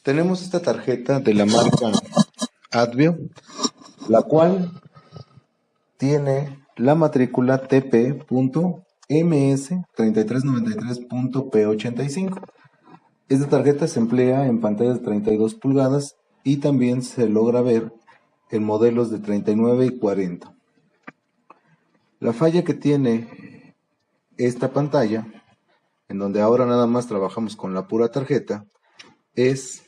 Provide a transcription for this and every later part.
Tenemos esta tarjeta de la marca Advio, la cual tiene la matrícula TP.MS3393.P85. Esta tarjeta se emplea en pantallas de 32 pulgadas y también se logra ver en modelos de 39 y 40. La falla que tiene esta pantalla, en donde ahora nada más trabajamos con la pura tarjeta, es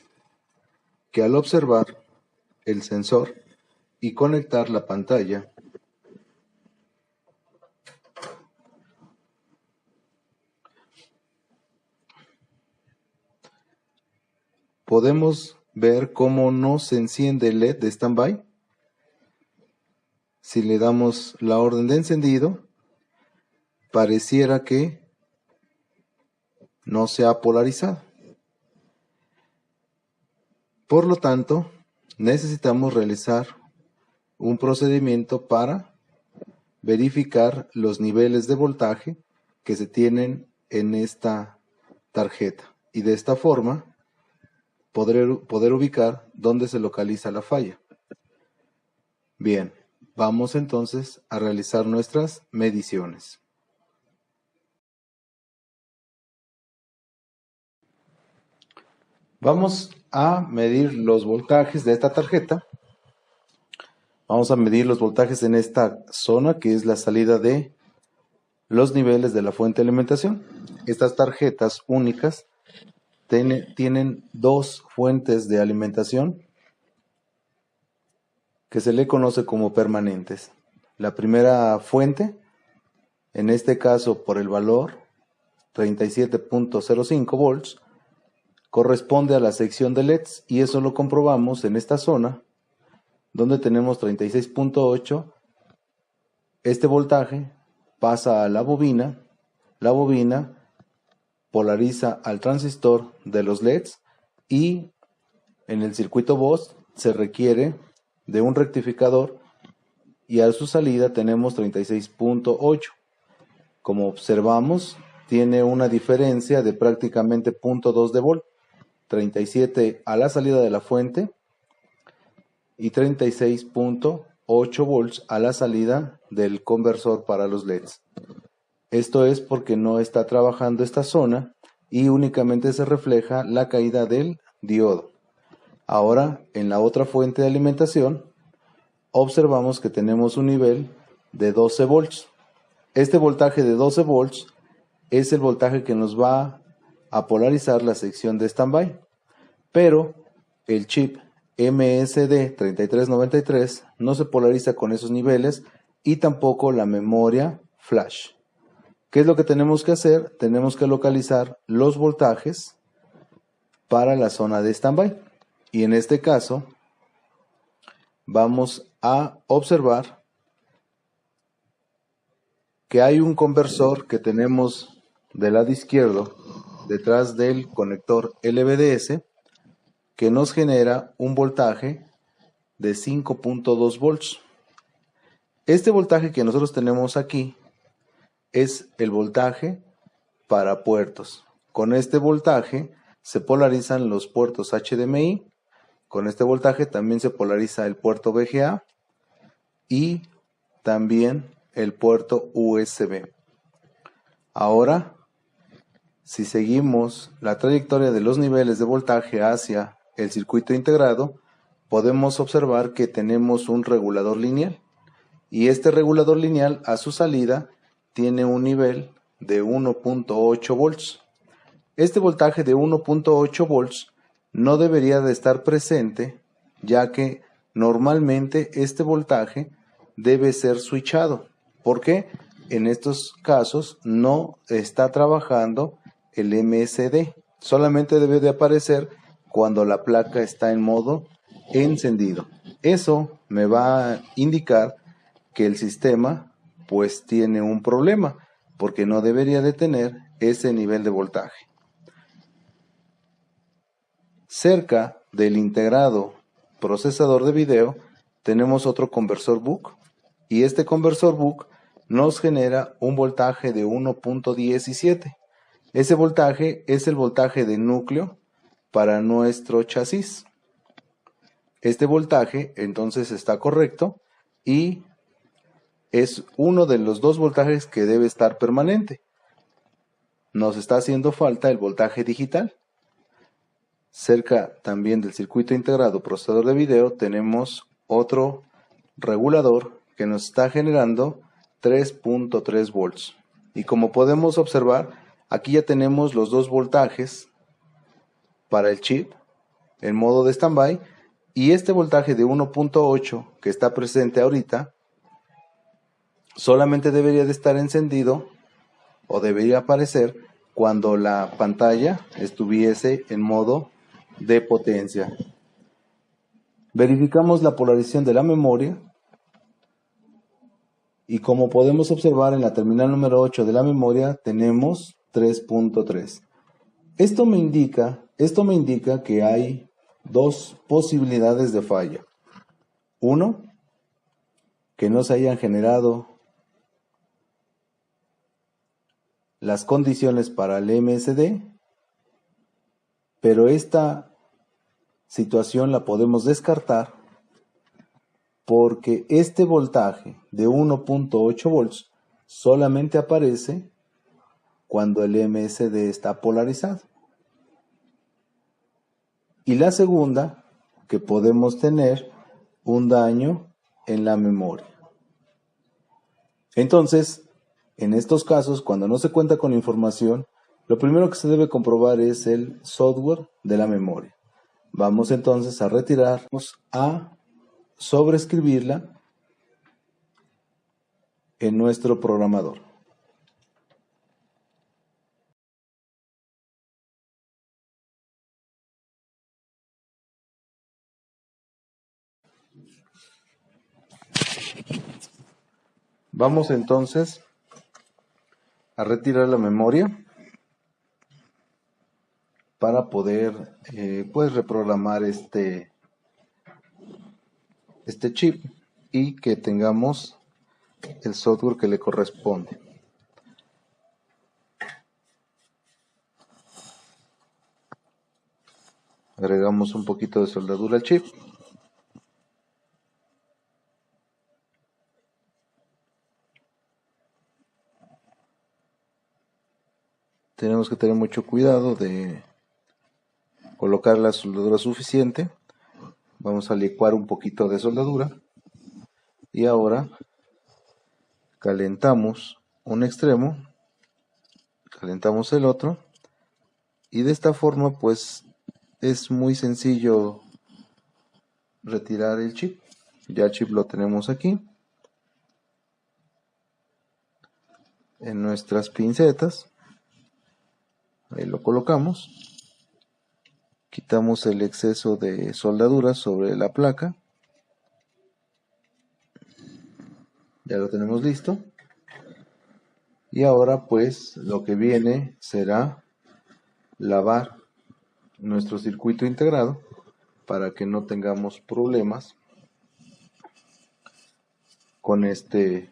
que al observar el sensor y conectar la pantalla, podemos ver cómo no se enciende el LED de standby. Si le damos la orden de encendido, pareciera que no se ha polarizado. Por lo tanto, necesitamos realizar un procedimiento para verificar los niveles de voltaje que se tienen en esta tarjeta y de esta forma poder ubicar dónde se localiza la falla. Bien, vamos entonces a realizar nuestras mediciones. Vamos a medir los voltajes de esta tarjeta. Vamos a medir los voltajes en esta zona que es la salida de los niveles de la fuente de alimentación. Estas tarjetas únicas tienen dos fuentes de alimentación que se le conoce como permanentes. La primera fuente, en este caso por el valor 37.05 volts, corresponde a la sección de LEDs y eso lo comprobamos en esta zona donde tenemos 36.8. Este voltaje pasa a la bobina polariza al transistor de los LEDs y en el circuito BOS se requiere de un rectificador y a su salida tenemos 36.8. Como observamos, tiene una diferencia de prácticamente 0.2 de volt, 37 a la salida de la fuente y 36.8 volts a la salida del conversor para los LEDs. Esto es porque no está trabajando esta zona y únicamente se refleja la caída del diodo. Ahora, en la otra fuente de alimentación, observamos que tenemos un nivel de 12 volts. Este voltaje de 12 volts es el voltaje que nos va a polarizar la sección de standby, pero el chip MSD3393 no se polariza con esos niveles y tampoco la memoria flash. ¿Qué es lo que tenemos que hacer? Tenemos que localizar los voltajes para la zona de standby y en este caso vamos a observar que hay un conversor que tenemos del lado izquierdo detrás del conector LVDS que nos genera un voltaje de 5.2 volts. Este voltaje que nosotros tenemos aquí es el voltaje para puertos. Con este voltaje se polarizan los puertos HDMI, con este voltaje también se polariza el puerto VGA y también el puerto USB. Ahora, si seguimos la trayectoria de los niveles de voltaje hacia el circuito integrado, podemos observar que tenemos un regulador lineal y este regulador lineal a su salida tiene un nivel de 1.8 volts. Este voltaje de 1.8 volts no debería de estar presente, ya que normalmente este voltaje debe ser switchado, porque en estos casos no está trabajando el MSD, solamente debe de aparecer cuando la placa está en modo encendido. Eso me va a indicar que el sistema pues tiene un problema, porque no debería de tener ese nivel de voltaje. Cerca del integrado procesador de video tenemos otro conversor buck y este conversor buck nos genera un voltaje de 1.17. Ese voltaje es el voltaje de núcleo para nuestro chasis. Este voltaje entonces está correcto y es uno de los dos voltajes que debe estar permanente. Nos está haciendo falta el voltaje digital. Cerca también del circuito integrado procesador de video tenemos otro regulador que nos está generando 3.3 volts. Y como podemos observar, aquí ya tenemos los dos voltajes para el chip en modo de standby, y este voltaje de 1.8 que está presente ahorita solamente debería de estar encendido o debería aparecer cuando la pantalla estuviese en modo de potencia. Verificamos la polarización de la memoria y como podemos observar en la terminal número 8 de la memoria tenemos 3.3. Esto me indica que hay dos posibilidades de falla. Uno, que no se hayan generado las condiciones para el MSD, pero esta situación la podemos descartar porque este voltaje de 1.8 volts solamente aparece cuando el MSD está polarizado. Y la segunda, que podemos tener un daño en la memoria. Entonces, en estos casos, cuando no se cuenta con información, lo primero que se debe comprobar es el software de la memoria. Vamos entonces a retirarnos, a sobreescribirla en nuestro programador. Vamos entonces a retirar la memoria para poder pues reprogramar este chip y que tengamos el software que le corresponde. Agregamos un poquito de soldadura al chip. Tenemos que tener mucho cuidado de colocar la soldadura suficiente. Vamos a licuar un poquito de soldadura y ahora calentamos un extremo, calentamos el otro y de esta forma pues es muy sencillo retirar el chip. Ya el chip lo tenemos aquí en nuestras pincetas. Ahí lo colocamos, quitamos el exceso de soldadura sobre la placa, ya lo tenemos listo y ahora pues lo que viene será lavar nuestro circuito integrado para que no tengamos problemas con este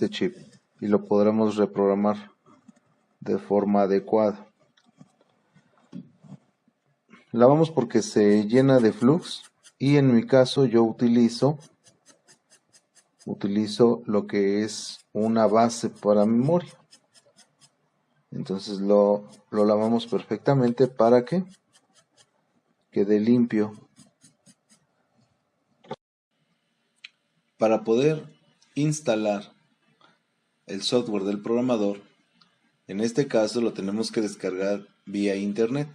chip y lo podremos reprogramar de forma adecuada. Lavamos porque se llena de flux y en mi caso yo utilizo lo que es una base para memoria. Entonces lo lavamos perfectamente para que quede limpio. Para poder instalar el software del programador, en este caso lo tenemos que descargar vía internet.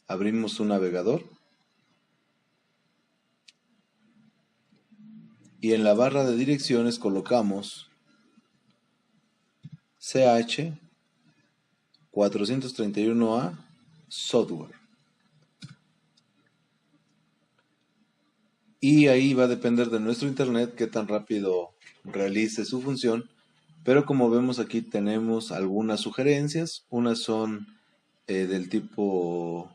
Abrimos un navegador y en la barra de direcciones colocamos ch431a software y ahí va a depender de nuestro internet qué tan rápido realice su función, pero como vemos aquí tenemos algunas sugerencias. Unas son del tipo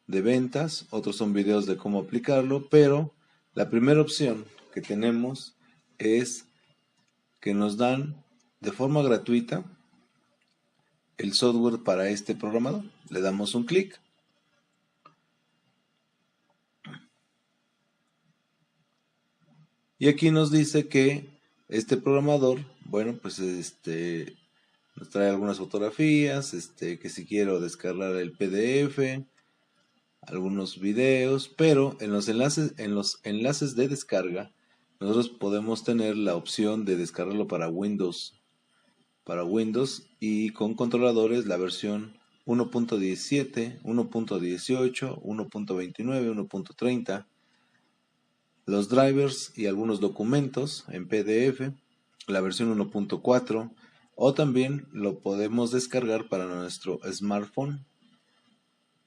de ventas, otros son videos de cómo aplicarlo, pero la primera opción que tenemos es que nos dan de forma gratuita el software para este programador. Le damos un clic. Y aquí nos dice que este programador, bueno, pues nos trae algunas fotografías, que si quiero descargar el PDF, algunos videos, pero en los enlaces de descarga, nosotros podemos tener la opción de descargarlo para Windows y con controladores la versión 1.17, 1.18, 1.29, 1.30, los drivers y algunos documentos en PDF, la versión 1.4, o también lo podemos descargar para nuestro smartphone.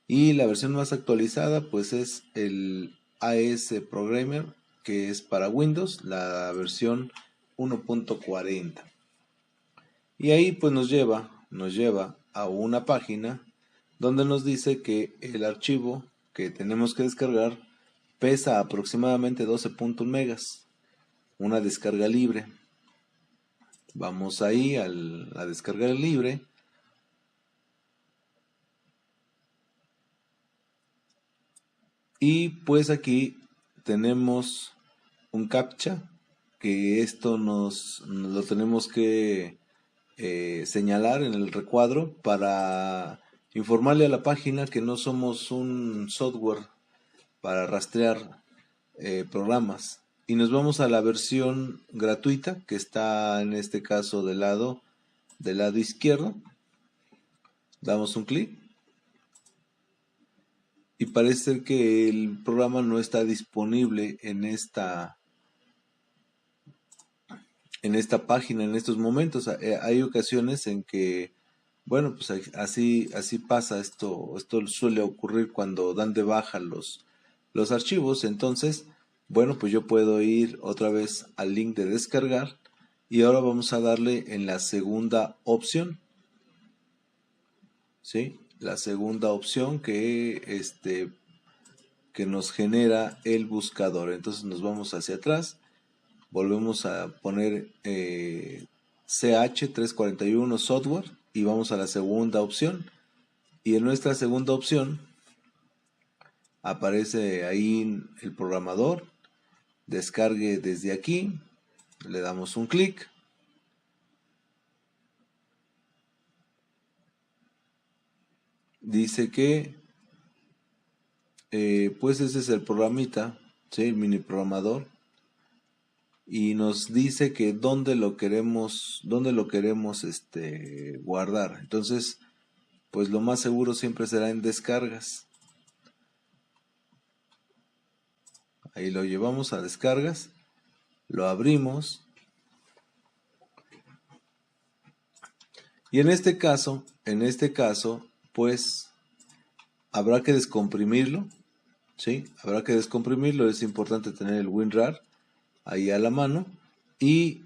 Y la versión más actualizada pues es el AS Programmer, que es para Windows, la versión 1.40. Y ahí pues nos lleva a una página donde nos dice que el archivo que tenemos que descargar pesa aproximadamente 12.1 megas, una descarga libre. Vamos ahí a la descarga libre. Y pues aquí tenemos un captcha, que esto lo tenemos que señalar en el recuadro para informarle a la página que no somos un software para rastrear programas. Y nos vamos a la versión gratuita, que está en este caso del lado izquierdo. Damos un clic. Y parece ser que el programa no está disponible en esta página en estos momentos. Hay ocasiones en que, bueno, pues así pasa esto suele ocurrir cuando dan de baja los archivos. Entonces, bueno, pues yo puedo ir otra vez al link de descargar y ahora vamos a darle en la segunda opción, ¿sí? La segunda opción que nos genera el buscador. Entonces nos vamos hacia atrás, volvemos a poner CH341 software y vamos a la segunda opción. Y en nuestra segunda opción aparece ahí el programador, descargue desde aquí, le damos un clic. Dice que pues ese es el programita, ¿sí? El mini programador, y nos dice que dónde lo queremos guardar. Entonces, pues lo más seguro siempre será en descargas. Ahí lo llevamos a descargas, lo abrimos, y en este caso, pues habrá que descomprimirlo, ¿sí? Habrá que descomprimirlo. Es importante tener el WinRAR ahí a la mano, y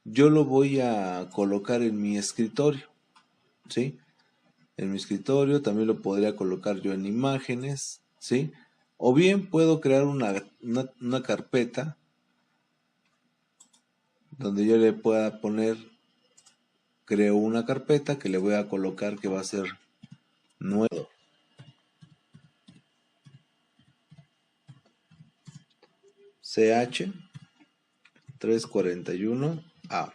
yo lo voy a colocar en mi escritorio, ¿sí? En mi escritorio también lo podría colocar yo en imágenes, ¿sí? O bien puedo crear una carpeta donde yo le pueda poner, creo una carpeta que le voy a colocar que va a ser nuevo. CH341A.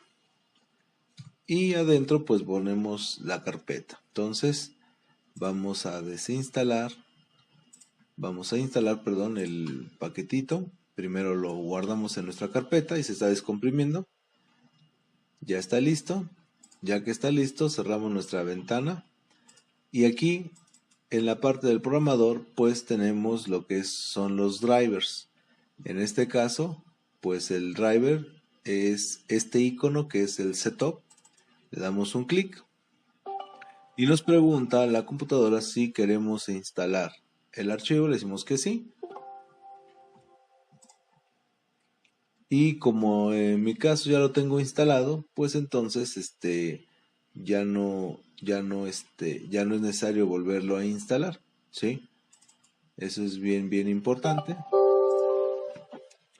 Y adentro pues ponemos la carpeta. Entonces vamos a instalar el paquetito. Primero lo guardamos en nuestra carpeta y se está descomprimiendo. Ya está listo. Ya que está listo, cerramos nuestra ventana. Y aquí en la parte del programador pues tenemos lo que son los drivers. En este caso pues el driver es este icono que es el setup. Le damos un clic y nos pregunta la computadora si queremos instalar el archivo. Le decimos que sí. Y como en mi caso ya lo tengo instalado, pues entonces ya no es necesario volverlo a instalar, ¿sí? Eso es bien importante.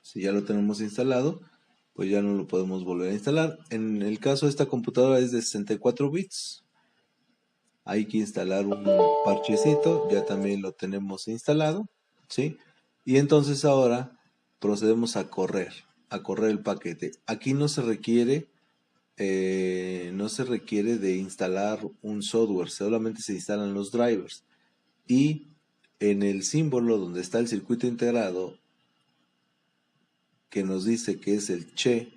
Si ya lo tenemos instalado, pues ya no lo podemos volver a instalar. En el caso de esta computadora es de 64 bits. hay que instalar un parchecito, ya también lo tenemos instalado, ¿sí? Y entonces ahora procedemos a correr el paquete. Aquí no se requiere de instalar un software, solamente se instalan los drivers. Y en el símbolo donde está el circuito integrado, que nos dice que es el CHE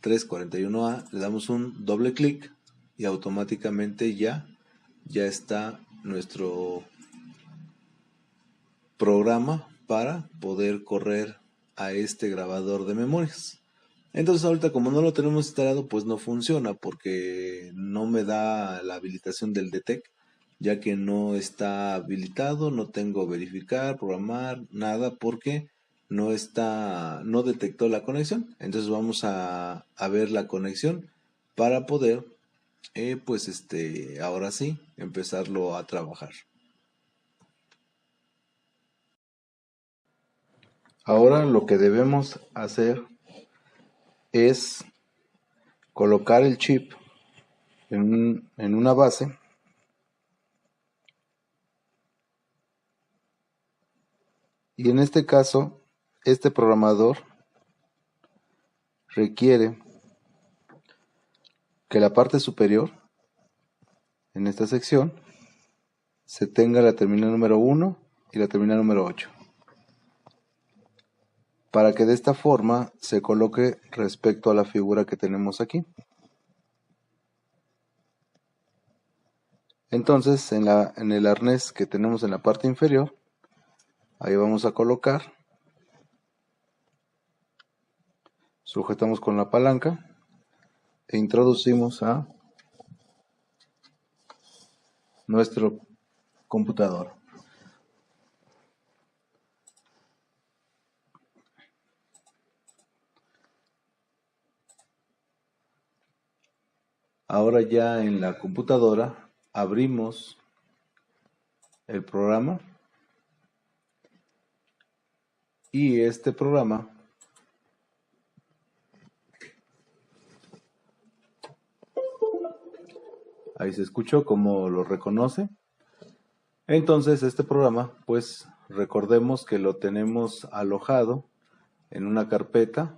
341A, le damos un doble clic y automáticamente ya está nuestro programa para poder correr a este grabador de memorias. Entonces ahorita, como no lo tenemos instalado, pues no funciona porque no me da la habilitación del DTEC, ya que no está habilitado, no tengo verificar, programar, nada, porque no detectó la conexión. Entonces vamos a ver la conexión para poder, ahora sí, empezarlo a trabajar. Ahora lo que debemos hacer es colocar el chip en una base y en este caso este programador requiere que la parte superior en esta sección se tenga la terminal número 1 y la terminal número 8 para que de esta forma se coloque respecto a la figura que tenemos aquí. Entonces en el arnés que tenemos en la parte inferior, ahí vamos a colocar, sujetamos con la palanca e introducimos a nuestro computador. Ahora ya en la computadora abrimos el programa y este programa ahí se escuchó cómo lo reconoce. Entonces este programa, pues recordemos que lo tenemos alojado en una carpeta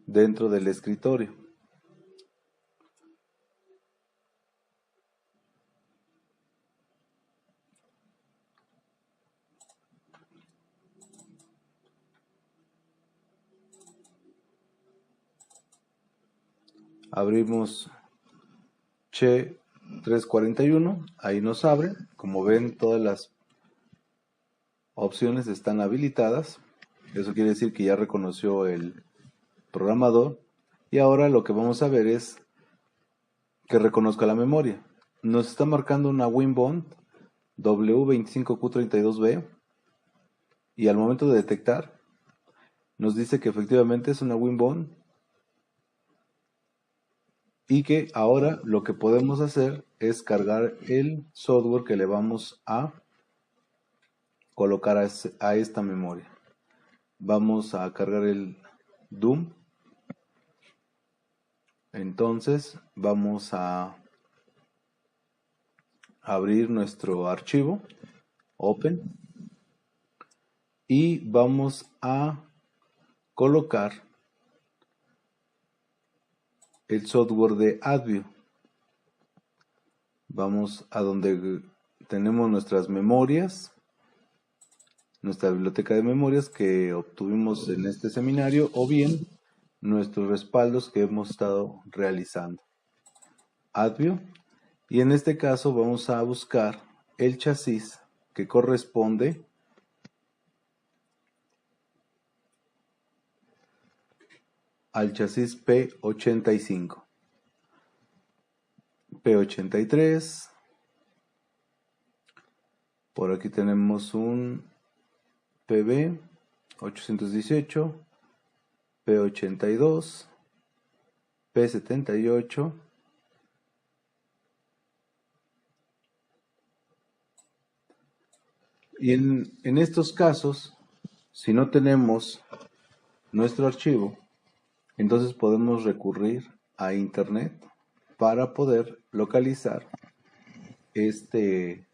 dentro del escritorio. Abrimos CHE 341, ahí nos abre. Como ven, todas las opciones están habilitadas. Eso quiere decir que ya reconoció el programador. Y ahora lo que vamos a ver es que reconozca la memoria. Nos está marcando una Winbond W25Q32B y al momento de detectar nos dice que efectivamente es una Winbond y que ahora lo que podemos hacer es cargar el software que le vamos a colocar a esta memoria. Vamos a cargar el Doom. Entonces vamos a abrir nuestro archivo Open y vamos a colocar el software de AdView. Vamos a donde tenemos nuestras memorias, nuestra biblioteca de memorias que obtuvimos en este seminario, o bien nuestros respaldos que hemos estado realizando. AdView, y en este caso vamos a buscar el chasis que corresponde al chasis P85, P83, por aquí tenemos un PB 818, P82, P78, y en estos casos, si no tenemos nuestro archivo, entonces podemos recurrir a internet para poder localizar este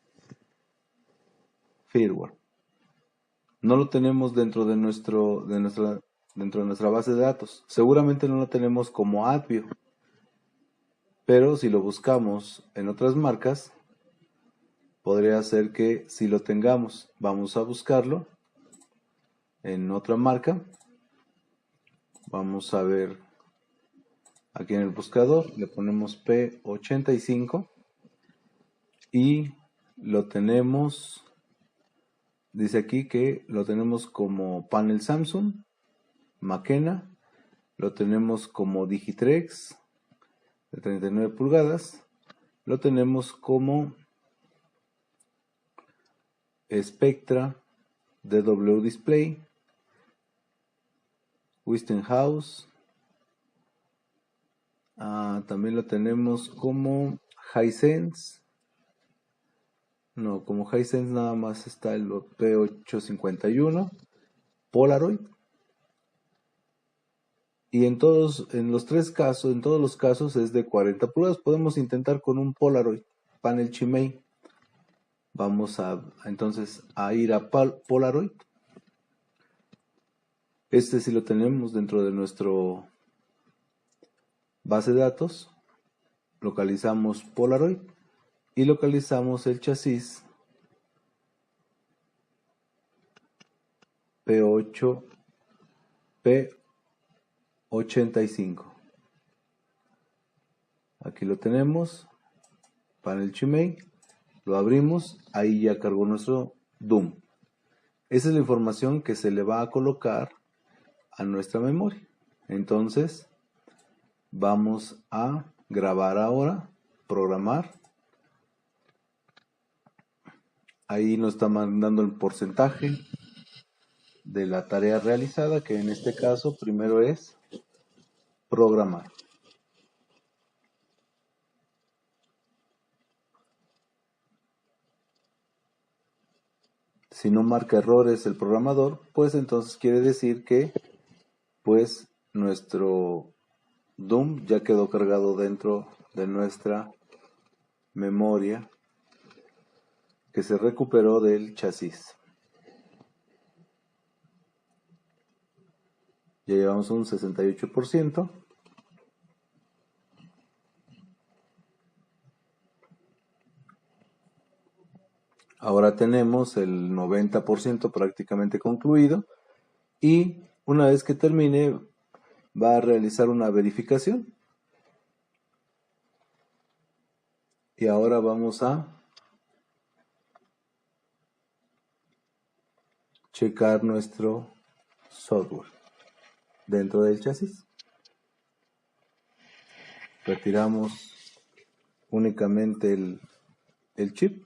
firmware. No lo tenemos dentro de nuestra base de datos. Seguramente no lo tenemos como Advio, pero si lo buscamos en otras marcas, podría ser que si lo tengamos. Vamos a buscarlo en otra marca. Vamos a ver aquí en el buscador, le ponemos P85 y lo tenemos. Dice aquí que lo tenemos como panel Samsung, Makena, lo tenemos como Digitrex de 39 pulgadas, lo tenemos como Spectra DW Display, Westinghouse, también lo tenemos como Hisense. No, como Hisense nada más está el P851, Polaroid. Y en todos los casos es de 40 pulgadas. Podemos intentar con un Polaroid, panel Chimay. Vamos entonces a ir a Polaroid. Este sí lo tenemos dentro de nuestro base de datos. Localizamos Polaroid y localizamos el chasis P85. Aquí lo tenemos, panel Chimay, lo abrimos, ahí ya cargó nuestro DOM. Esa es la información que se le va a colocar a nuestra memoria. Entonces, vamos a grabar ahora, programar. Ahí nos está mandando el porcentaje de la tarea realizada, que en este caso primero es programar. Si no marca errores el programador, pues entonces quiere decir que pues nuestro DOM ya quedó cargado dentro de nuestra memoria que se recuperó del chasis. Ya llevamos un 68%. Ahora tenemos el 90% prácticamente concluido y una vez que termine va a realizar una verificación. Y ahora vamos a checar nuestro software dentro del chasis. Retiramos únicamente el chip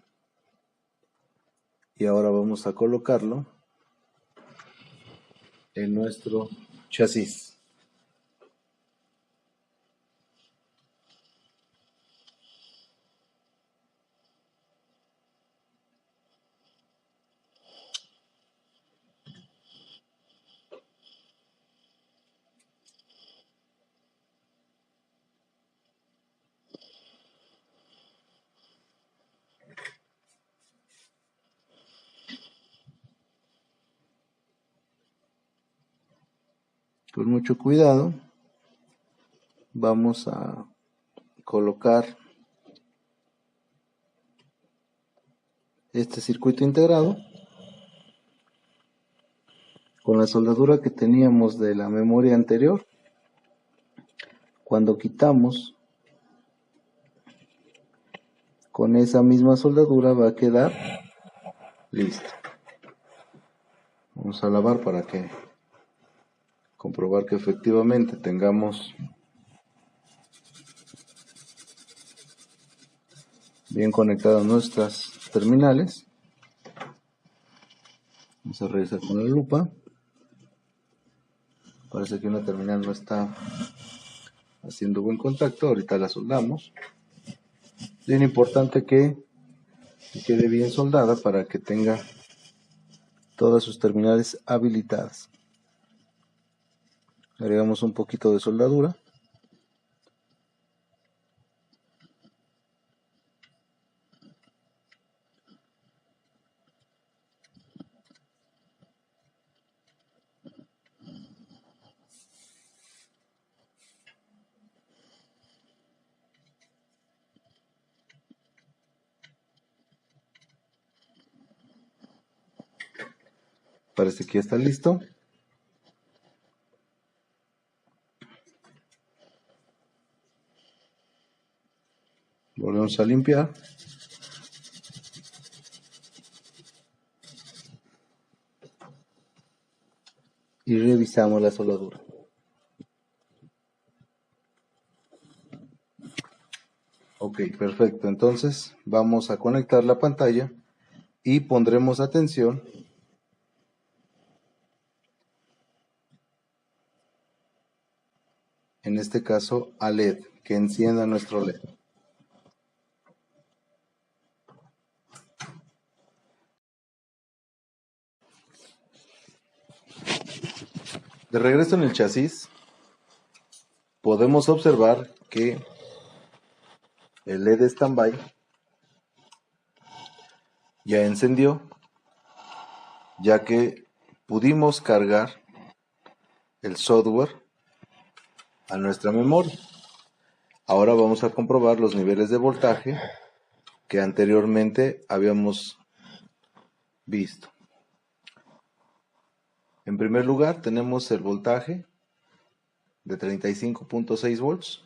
y ahora vamos a colocarlo en nuestro chasis. Con mucho cuidado vamos a colocar este circuito integrado con la soldadura que teníamos de la memoria anterior. Cuando quitamos, con esa misma soldadura va a quedar listo. Vamos a lavar para comprobar que efectivamente tengamos bien conectadas nuestras terminales. Vamos a revisar con la lupa. Parece que una terminal no está haciendo buen contacto. Ahorita la soldamos. Bien importante que quede bien soldada para que tenga todas sus terminales habilitadas. Agregamos un poquito de soldadura. Parece que ya está listo. Volvemos a limpiar. Y revisamos la soldadura. Ok, perfecto. Entonces vamos a conectar la pantalla y pondremos atención en este caso a LED, que encienda nuestro LED. De regreso en el chasis, podemos observar que el LED standby ya encendió, ya que pudimos cargar el software a nuestra memoria. Ahora vamos a comprobar los niveles de voltaje que anteriormente habíamos visto. En primer lugar tenemos el voltaje de 35.6 volts.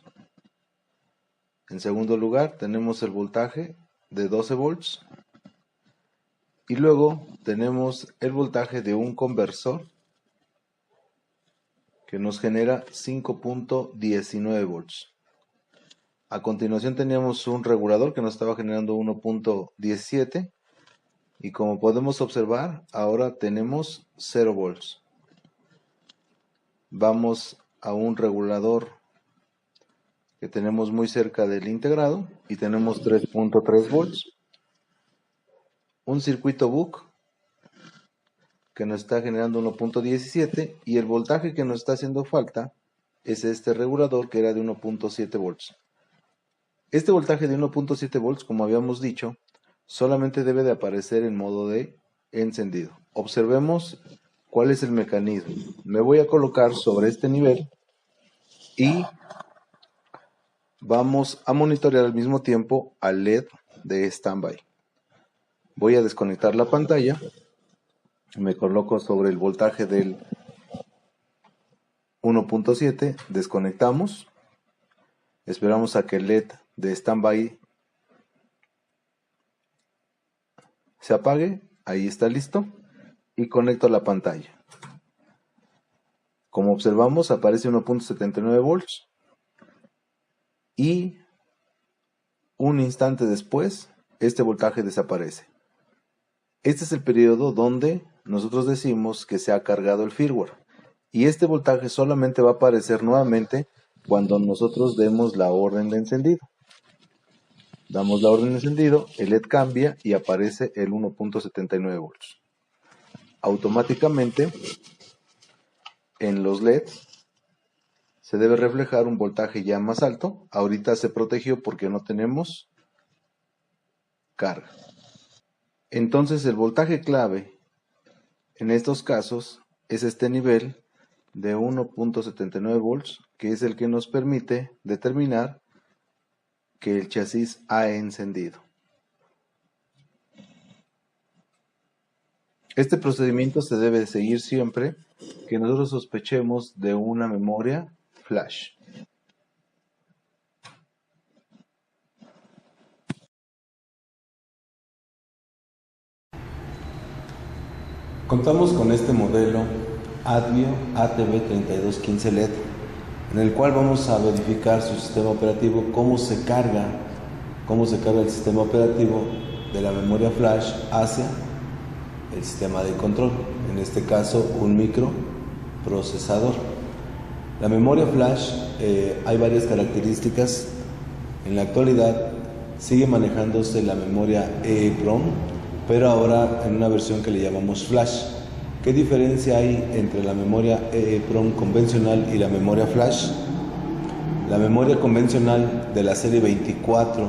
En segundo lugar tenemos el voltaje de 12 volts. Y luego tenemos el voltaje de un conversor que nos genera 5.19 volts. A continuación teníamos un regulador que nos estaba generando 1.17 y como podemos observar ahora tenemos 0 volts. Vamos a un regulador que tenemos muy cerca del integrado y tenemos 3.3 volts. Un circuito buck que nos está generando 1.17 y el voltaje que nos está haciendo falta es este regulador que era de 1.7 volts. Este voltaje de 1.7 volts, como habíamos dicho, solamente debe de aparecer en modo de encendido. Observemos cuál es el mecanismo. Me voy a colocar sobre este nivel y vamos a monitorear al mismo tiempo al LED de standby. Voy a desconectar la pantalla. Me coloco sobre el voltaje del 1.7, desconectamos, esperamos a que el LED de standby se apague, ahí está listo, y conecto la pantalla. Como observamos aparece 1.79 volts y un instante después este voltaje desaparece. Este es el periodo donde nosotros decimos que se ha cargado el firmware y este voltaje solamente va a aparecer nuevamente cuando nosotros demos la orden de encendido. Damos la orden de encendido, el LED cambia y aparece el 1.79 volts. Automáticamente en los LEDs se debe reflejar un voltaje ya más alto. Ahorita se protegió porque no tenemos carga. Entonces el voltaje clave en estos casos es este nivel de 1.79 volts, que es el que nos permite determinar que el chasis ha encendido. Este procedimiento se debe seguir siempre que nosotros sospechemos de una memoria flash. Contamos con este modelo Advio ATV3215 LED, en el cual vamos a verificar su sistema operativo, cómo se carga el sistema operativo de la memoria flash hacia el sistema de control, en este caso un microprocesador. La memoria flash hay varias características. En la actualidad sigue manejándose la memoria EEPROM, pero ahora en una versión que le llamamos flash. ¿Qué diferencia hay entre la memoria EEPROM convencional y la memoria flash? La memoria convencional de la serie 24,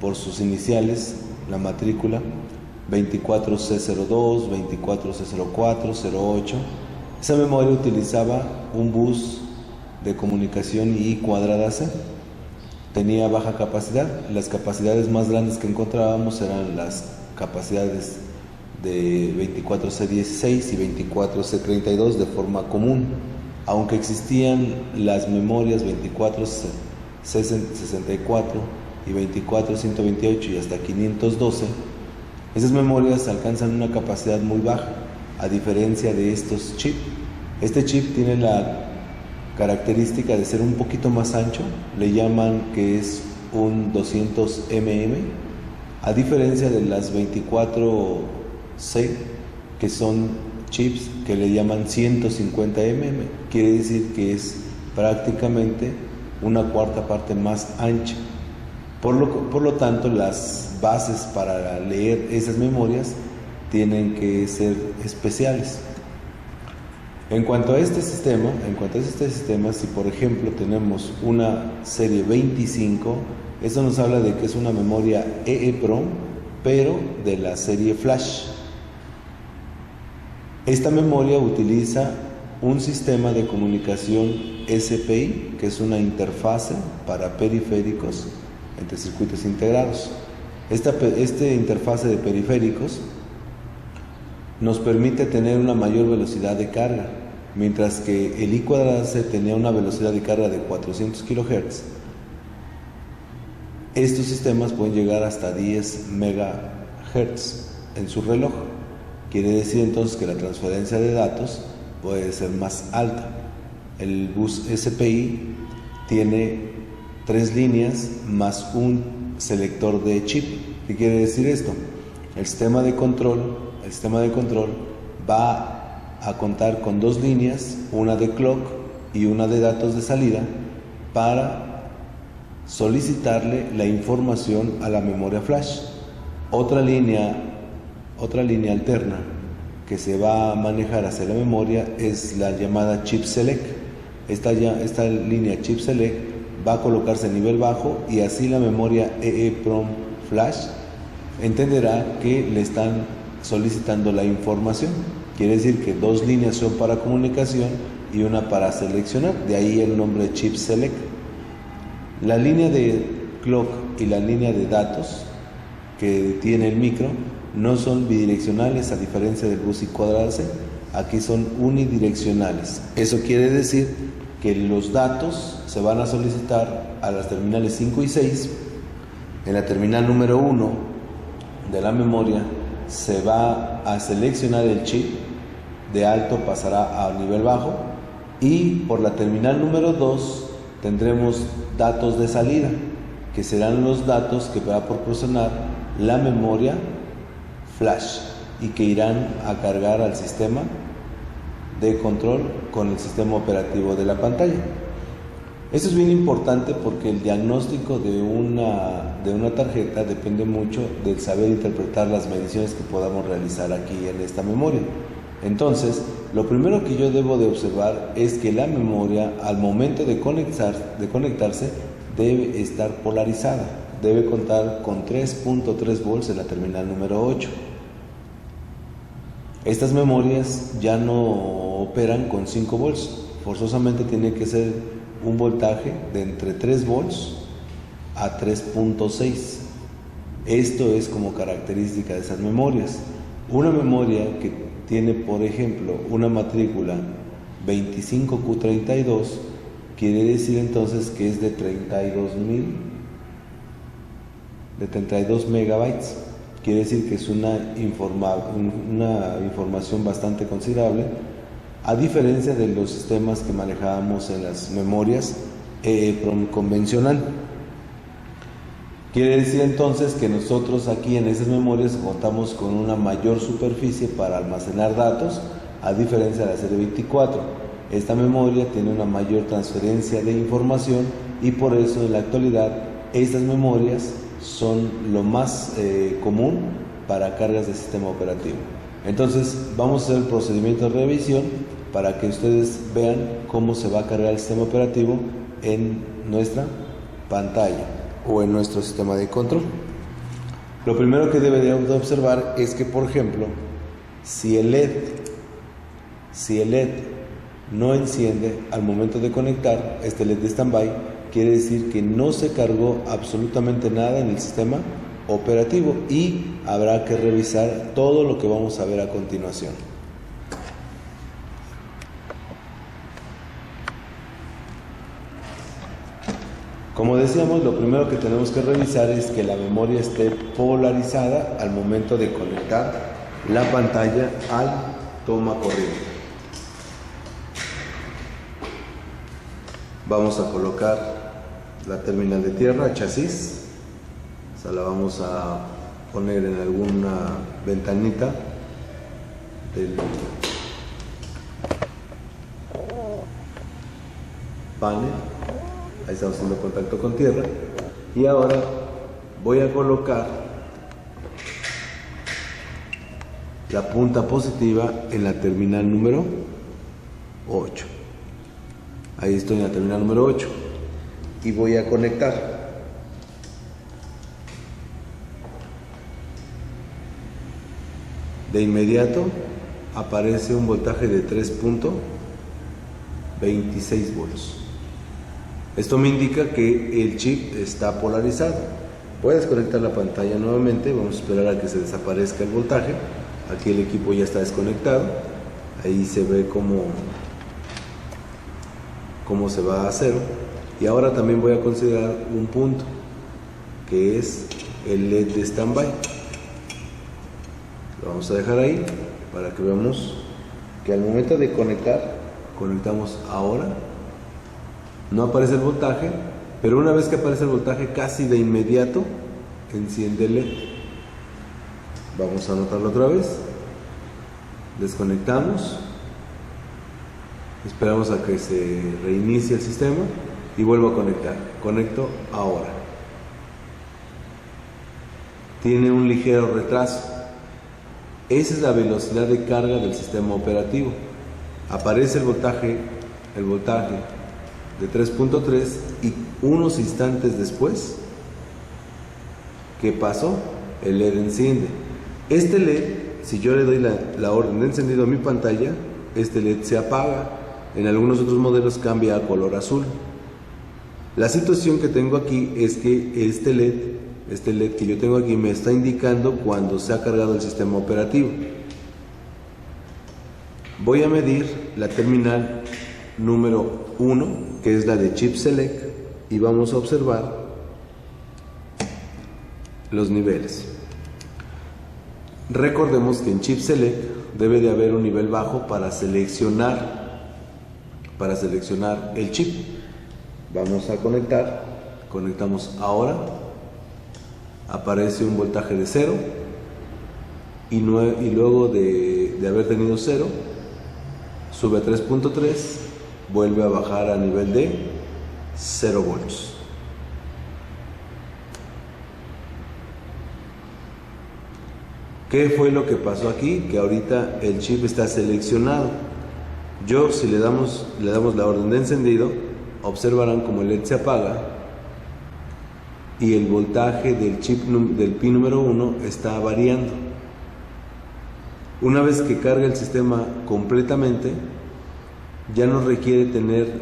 por sus iniciales, la matrícula 24C02, 24C04, 08, esa memoria utilizaba un bus de comunicación I cuadrada C. Tenía baja capacidad. Las capacidades más grandes que encontrábamos eran las capacidades de 24C16 y 24C32 de forma común, aunque existían las memorias 24C64 y 24C128 y hasta 512. Esas memorias alcanzan una capacidad muy baja, a diferencia de estos chips. Este chip tiene la característica de ser un poquito más ancho, le llaman que es un 200 mm, a diferencia de las 24C, que son chips que le llaman 150 mm, quiere decir que es prácticamente una cuarta parte más ancha. Por lo tanto, las bases para leer esas memorias tienen que ser especiales. En cuanto a este sistema, si por ejemplo tenemos una serie 25, eso nos habla de que es una memoria EEPROM, pero de la serie flash. Esta memoria utiliza un sistema de comunicación SPI, que es una interfase para periféricos entre circuitos integrados. Esta interfase de periféricos nos permite tener una mayor velocidad de carga, mientras que el I²C tenía una velocidad de carga de 400 kHz. Estos sistemas pueden llegar hasta 10 MHz en su reloj. Quiere decir entonces que la transferencia de datos puede ser más alta. El bus SPI tiene 3 líneas más un selector de chip. ¿Qué quiere decir esto? El sistema de control va a contar con 2 líneas, una de clock y una de datos de salida, para solicitarle la información a la memoria flash. Otra línea alterna que se va a manejar hacia la memoria es la llamada chip select. Esta línea chip select va a colocarse a nivel bajo, y así la memoria EEPROM flash entenderá que le están solicitando la información. Quiere decir que 2 líneas son para comunicación y una para seleccionar, de ahí el nombre chip select. La línea de clock y la línea de datos que tiene el micro no son bidireccionales, a diferencia del bus I²C. Aquí son unidireccionales. Eso quiere decir que los datos se van a solicitar a las terminales 5 y 6. En la terminal número 1 de la memoria se va a seleccionar el chip, de alto pasará a nivel bajo, y por la terminal número 2 tendremos datos de salida, que serán los datos que va a proporcionar la memoria flash y que irán a cargar al sistema de control con el sistema operativo de la pantalla. Esto es bien importante porque el diagnóstico de una tarjeta depende mucho del saber interpretar las mediciones que podamos realizar aquí en esta memoria. Entonces, lo primero que yo debo de observar es que la memoria, al momento de conectarse, debe estar polarizada. Debe contar con 3.3 volts en la terminal número 8. Estas memorias ya no operan con 5 volts. Forzosamente tiene que ser un voltaje de entre 3 volts a 3.6. Esto es como característica de esas memorias. Una memoria que tiene, por ejemplo, una matrícula 25Q32, quiere decir entonces que es de 32 megabytes. Quiere decir que es una información bastante considerable, a diferencia de los sistemas que manejábamos en las memorias EEPROM convencional. Quiere decir entonces que nosotros aquí en esas memorias contamos con una mayor superficie para almacenar datos, a diferencia de la serie 24. Esta memoria tiene una mayor transferencia de información, y por eso en la actualidad estas memorias son lo más común para cargas de sistema operativo. Entonces vamos a hacer el procedimiento de revisión para que ustedes vean cómo se va a cargar el sistema operativo en nuestra pantalla o en nuestro sistema de control. Lo primero que debe de observar es que, por ejemplo, si el LED no enciende al momento de conectar, este LED de standby, quiere decir que no se cargó absolutamente nada en el sistema operativo y habrá que revisar todo lo que vamos a ver a continuación. Como decíamos, lo primero que tenemos que revisar es que la memoria esté polarizada al momento de conectar la pantalla al toma corriente. Vamos a colocar la terminal de tierra, chasis, o sea, la vamos a poner en alguna ventanita del panel. Ahí estamos haciendo contacto con tierra. Y ahora voy a colocar la punta positiva en la terminal número 8. Ahí estoy en la terminal número 8. Y voy a conectar. De inmediato aparece un voltaje de 3.26 volts. Esto me indica que el chip está polarizado. Voy a desconectar la pantalla nuevamente. Vamos a esperar a que se desaparezca el voltaje. Aquí el equipo ya está desconectado. Ahí se ve cómo se va a cero. Y ahora también voy a considerar un punto, que es el LED de standby. Lo vamos a dejar ahí para que veamos que al momento de conectar, conectamos ahora. No aparece el voltaje, pero una vez que aparece el voltaje, casi de inmediato enciende el LED. Vamos a anotarlo otra vez. Desconectamos. Esperamos a que se reinicie el sistema y vuelvo a conectar. Conecto ahora. Tiene un ligero retraso. Esa es la velocidad de carga del sistema operativo. Aparece el voltaje de 3.3 y unos instantes después, ¿qué pasó? El LED enciende. Este LED, si yo le doy la orden de encendido a mi pantalla, este LED se apaga. En algunos otros modelos cambia a color azul. La situación que tengo aquí es que este LED que yo tengo aquí me está indicando cuando se ha cargado el sistema operativo. Voy a medir la terminal número 1, que es la de Chip Select, y vamos a observar los niveles. Recordemos que en Chip Select debe de haber un nivel bajo para seleccionar el chip. Vamos a conectar. Conectamos ahora. Aparece un voltaje de 0 y luego de haber tenido 0 sube a 3.3, vuelve a bajar a nivel de 0 volts. ¿Qué fue lo que pasó aquí? Que ahorita el chip está seleccionado. Si le damos la orden de encendido, observarán como el LED se apaga y el voltaje del chip del pin número 1 está variando. Una vez que carga el sistema completamente, ya no requiere tener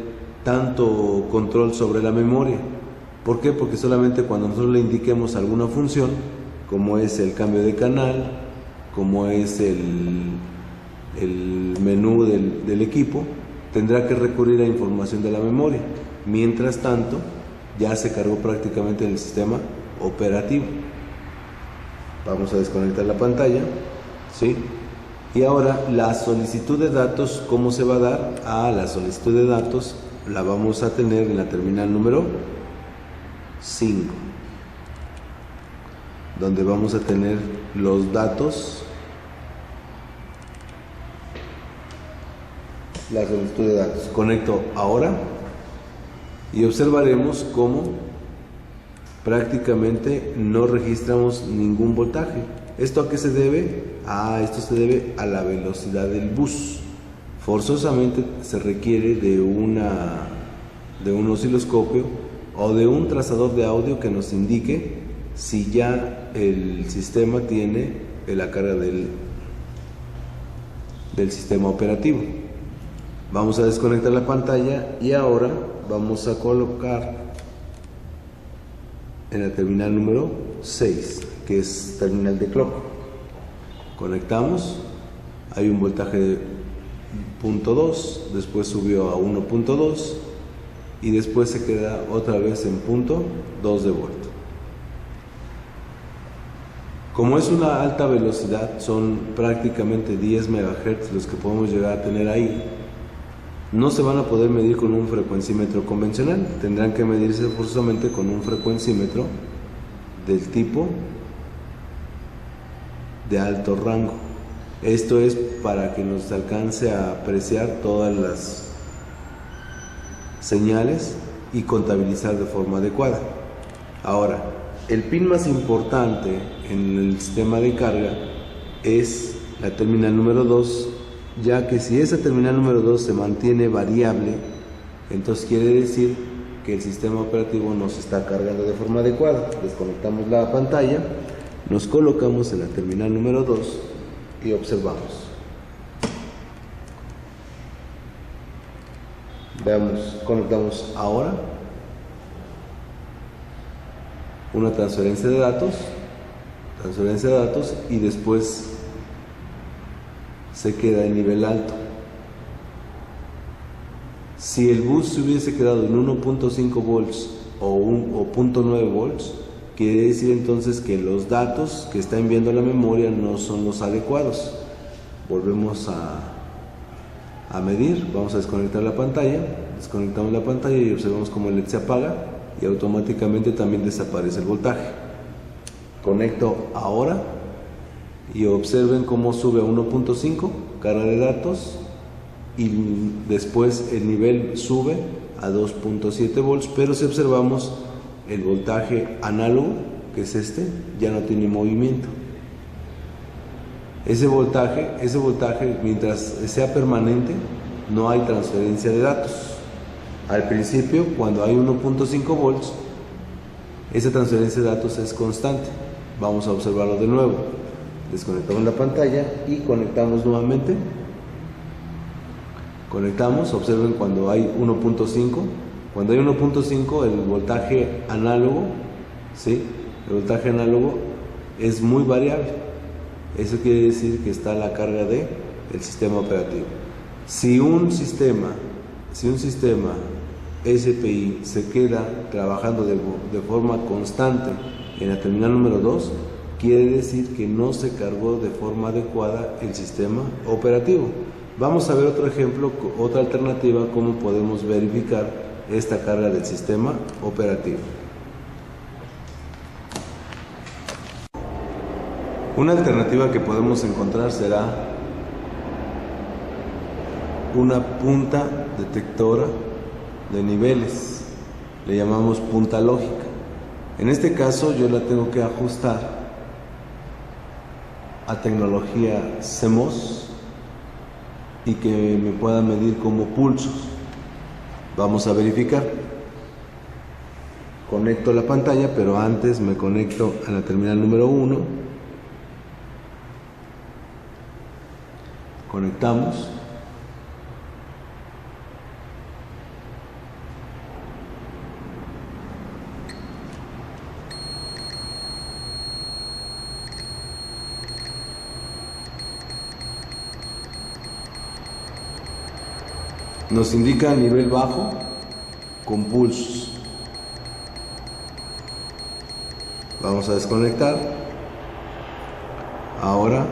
tanto control sobre la memoria. ¿Por qué? Porque solamente cuando nosotros le indiquemos alguna función, como es el cambio de canal, como es el menú del equipo, tendrá que recurrir a información de la memoria. Mientras tanto, ya se cargó prácticamente en el sistema operativo. Vamos a desconectar la pantalla, ¿sí? Y ahora la solicitud de datos, ¿cómo se va a dar? La solicitud de datos la vamos a tener en la terminal número 5, donde vamos a tener los datos, la solicitud de datos. Conecto ahora y observaremos cómo prácticamente no registramos ningún voltaje. ¿Esto a qué se debe? Esto se debe a la velocidad del bus. Forzosamente se requiere de un osciloscopio o de un trazador de audio que nos indique si ya el sistema tiene la carga del sistema operativo. Vamos a desconectar la pantalla y ahora vamos a colocar en la terminal número 6. que es terminal de clock. Conectamos, hay un voltaje de 0.2, después subió a 1.2 y después se queda otra vez en 0.2 de volt. Como es una alta velocidad, son prácticamente 10 MHz los que podemos llegar a tener ahí, no se van a poder medir con un frecuencímetro convencional, tendrán que medirse forzosamente con un frecuencímetro del tipo de alto rango. Esto es para que nos alcance a apreciar todas las señales y contabilizar de forma adecuada. Ahora, el pin más importante en el sistema de carga es la terminal número 2, ya que si esa terminal número 2 se mantiene variable, entonces quiere decir que el sistema operativo no se está cargando de forma adecuada. Desconectamos la pantalla, nos colocamos en la terminal número 2 y observamos. Veamos, conectamos ahora una transferencia de datos y después se queda en nivel alto. Si el bus se hubiese quedado en 1.5 volts o 0.9 volts, quiere decir entonces que los datos que está enviando la memoria no son los adecuados. Volvemos a medir, vamos a desconectar la pantalla, desconectamos la pantalla y observamos cómo el LED se apaga y automáticamente también desaparece el voltaje. Conecto ahora y observen cómo sube a 1.5 carga de datos y después el nivel sube a 2.7 volts, pero si observamos el voltaje análogo, que es este, ya no tiene movimiento. Ese voltaje mientras sea permanente, no hay transferencia de datos. Al principio, cuando hay 1.5 volts, esa transferencia de datos es constante. Vamos a observarlo de nuevo. Desconectamos la pantalla y conectamos nuevamente. Conectamos, observen cuando hay 1.5. Cuando hay 1.5 el voltaje análogo, ¿sí? El voltaje análogo es muy variable. Eso quiere decir que está a la carga del sistema operativo. Si un sistema SPI se queda trabajando de forma constante en la terminal número 2, quiere decir que no se cargó de forma adecuada el sistema operativo. Vamos a ver otro ejemplo, otra alternativa, cómo podemos verificar esta carga del sistema operativo. Una alternativa que podemos encontrar será una punta detectora de niveles, le llamamos punta lógica. En este caso yo la tengo que ajustar a tecnología CMOS y que me pueda medir como pulsos. Vamos a verificar. Conecto la pantalla, pero antes me conecto a la terminal número 1. Conectamos. Nos indica nivel bajo con pulsos. Vamos a desconectar. Ahora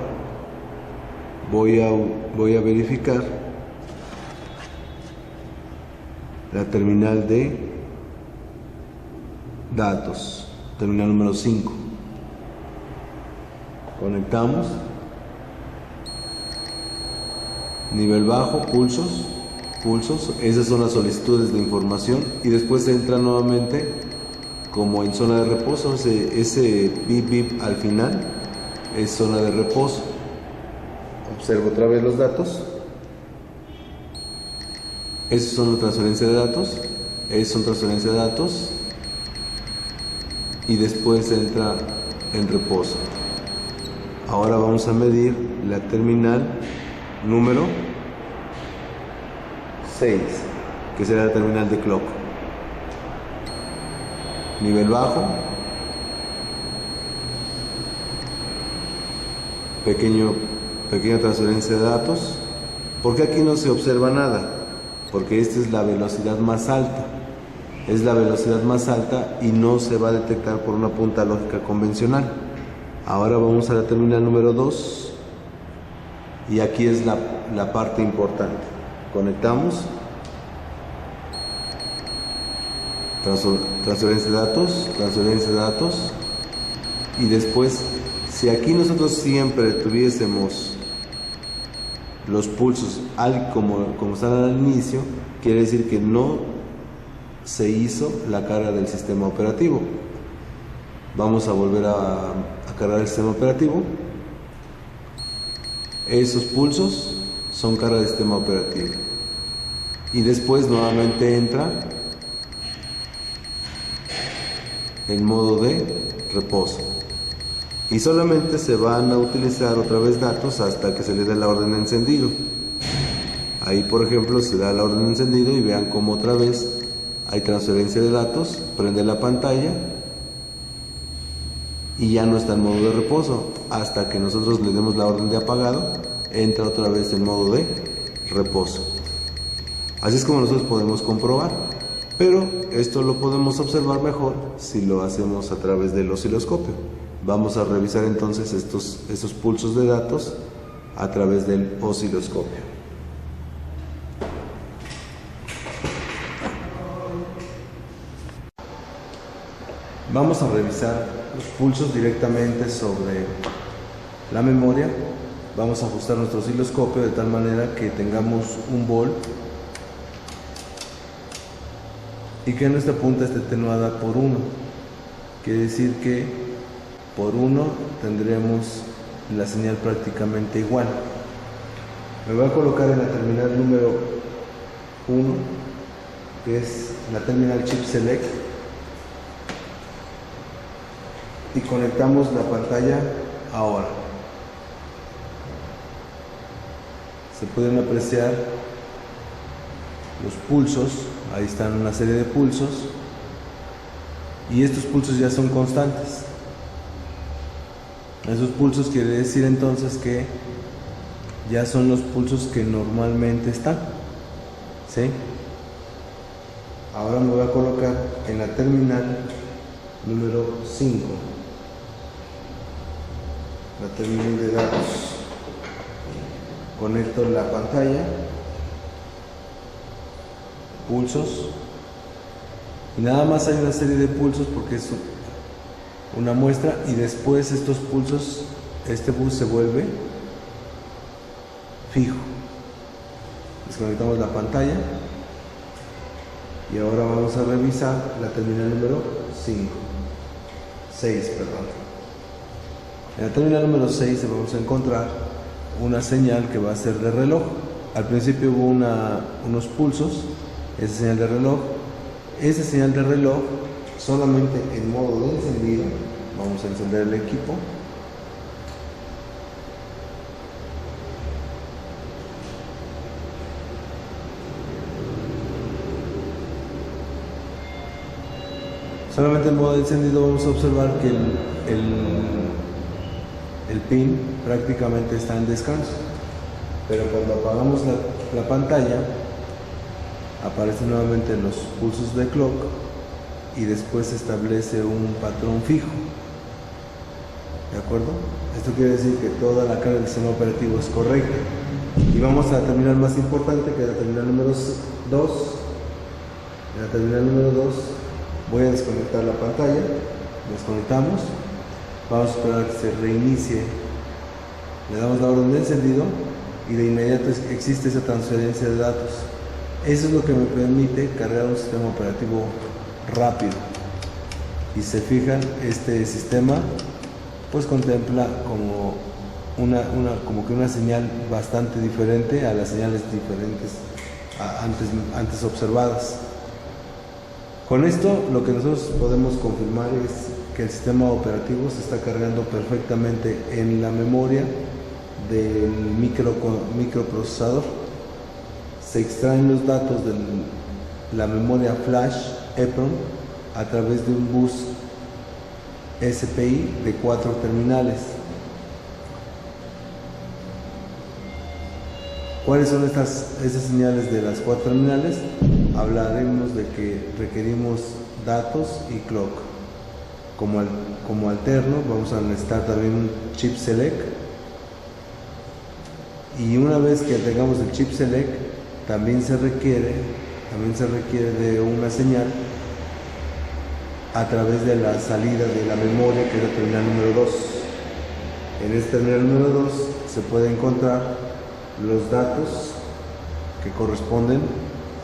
voy a verificar la terminal de datos, terminal número 5. Conectamos. Nivel bajo, pulsos, esas son las solicitudes de información y después entra nuevamente como en zona de reposo. Ese bip bip al final es zona de reposo. Observo otra vez los datos. Esas son transferencia de datos. Esas son transferencia de datos. Y después entra en reposo. Ahora vamos a medir la terminal número 6, que será la terminal de clock. Nivel bajo, pequeña transferencia de datos. ¿Por qué aquí no se observa nada? Porque esta es la velocidad más alta. Es la velocidad más alta y no se va a detectar por una punta lógica convencional. Ahora vamos a la terminal número 2 y aquí es la parte importante. Conectamos, transferencia de datos y después, si aquí nosotros siempre tuviésemos los pulsos como están al inicio, quiere decir que no se hizo la carga del sistema operativo. Vamos a volver a cargar el sistema operativo. Esos pulsos son carga del sistema operativo y después nuevamente entra en modo de reposo y solamente se van a utilizar otra vez datos hasta que se le dé la orden de encendido. Ahí, por ejemplo, se da la orden de encendido y vean cómo otra vez hay transferencia de datos, prende la pantalla y ya no está en modo de reposo. Hasta que nosotros le demos la orden de apagado, entra otra vez en modo de reposo. Así es como nosotros podemos comprobar, pero esto lo podemos observar mejor si lo hacemos a través del osciloscopio. Vamos a revisar entonces estos pulsos de datos a través del osciloscopio. Vamos a revisar los pulsos directamente sobre la memoria. Vamos a ajustar nuestro osciloscopio de tal manera que tengamos un volt y que nuestra punta esté atenuada por 1. Quiere decir que por 1 tendremos la señal prácticamente igual. Me voy a colocar en la terminal número 1, que es la terminal chip select, y conectamos la pantalla ahora. Se pueden apreciar los pulsos, ahí están una serie de pulsos y estos pulsos ya son constantes. Esos pulsos quiere decir entonces que ya son los pulsos que normalmente están, ¿sí? Ahora me voy a colocar en la terminal número 5, la terminal de datos. Conecto la pantalla, pulsos, y nada más hay una serie de pulsos porque es una muestra, y después estos pulsos, este bus se vuelve fijo. Desconectamos la pantalla y ahora vamos a revisar la terminal número 6. En la terminal número 6 vamos a encontrar una señal que va a ser de reloj. Al principio hubo unos pulsos, esa señal de reloj. Esa señal de reloj solamente en modo de encendido. Vamos a encender el equipo. Solamente en modo de encendido vamos a observar que el pin prácticamente está en descanso, pero cuando apagamos la pantalla aparecen nuevamente los pulsos de clock y después se establece un patrón fijo. ¿De acuerdo? Esto quiere decir que toda la carga del sistema operativo es correcta. Y vamos a la terminal más importante, que es la terminal número 2. En la terminal número 2 voy a desconectar la pantalla. Desconectamos. Vamos a esperar a que se reinicie. Le damos la orden de encendido y de inmediato existe esa transferencia de datos. Eso es lo que me permite cargar un sistema operativo rápido. Y se fijan, este sistema pues contempla como como que una señal bastante diferente a las señales diferentes antes observadas. Con esto lo que nosotros podemos confirmar es que el sistema operativo se está cargando perfectamente en la memoria del microprocesador. Se extraen los datos de la memoria flash EEPROM a través de un bus SPI de 4 terminales. ¿Cuáles son esas señales de las 4 terminales? Hablaremos de que requerimos datos y clock. Como alterno vamos a necesitar también un chip select, y una vez que tengamos el chip select también se requiere de una señal a través de la salida de la memoria, que es la terminal número 2. En esta terminal número 2 se puede encontrar los datos que corresponden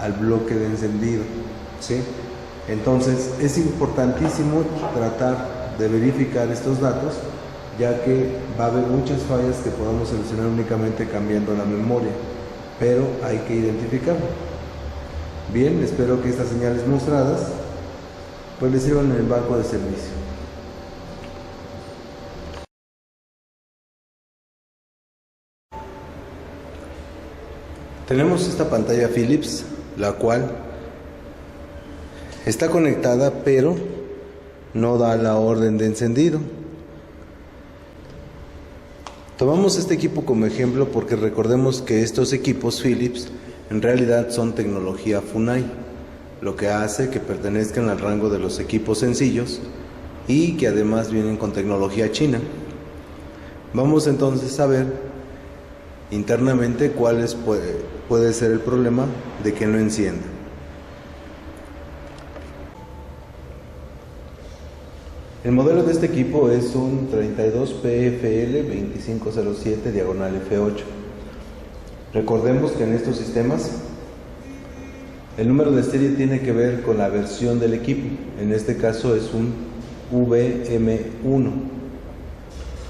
al bloque de encendido, ¿sí? Entonces es importantísimo tratar de verificar estos datos, ya que va a haber muchas fallas que podamos solucionar únicamente cambiando la memoria, pero hay que identificarlo. Bien, espero que estas señales mostradas pues les sirvan en el banco de servicio. Tenemos esta pantalla Philips, la cual está conectada pero no da la orden de encendido. Tomamos este equipo como ejemplo porque recordemos que estos equipos Philips en realidad son tecnología Funai, lo que hace que pertenezcan al rango de los equipos sencillos y que además vienen con tecnología china. Vamos entonces a ver internamente cuál puede ser el problema de que no encienda. El modelo de este equipo es un 32PFL2507/F8. Recordemos que en estos sistemas el número de serie tiene que ver con la versión del equipo. En este caso es un VM1,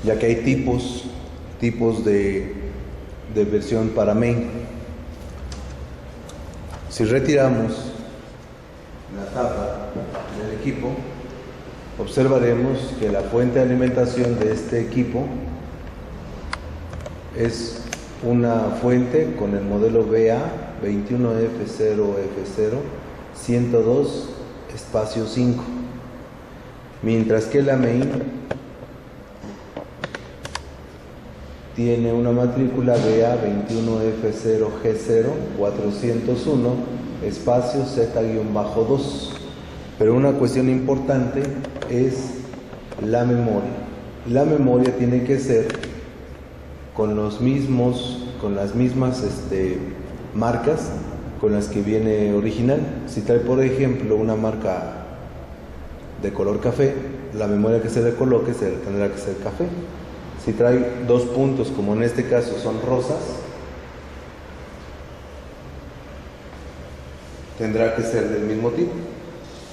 ya que hay tipos de versión para main. Si retiramos la tapa del equipo, observaremos que la fuente de alimentación de este equipo es una fuente con el modelo BA21F0F0 102/5, mientras que la main tiene una matrícula BA21F0G0 401/Z-2. Pero una cuestión importante es la memoria. La memoria tiene que ser con las mismas marcas con las que viene original. Si trae, por ejemplo, una marca de color café, la memoria que se le coloque tendrá que ser café. Si trae 2 puntos, como en este caso son rosas, tendrá que ser del mismo tipo.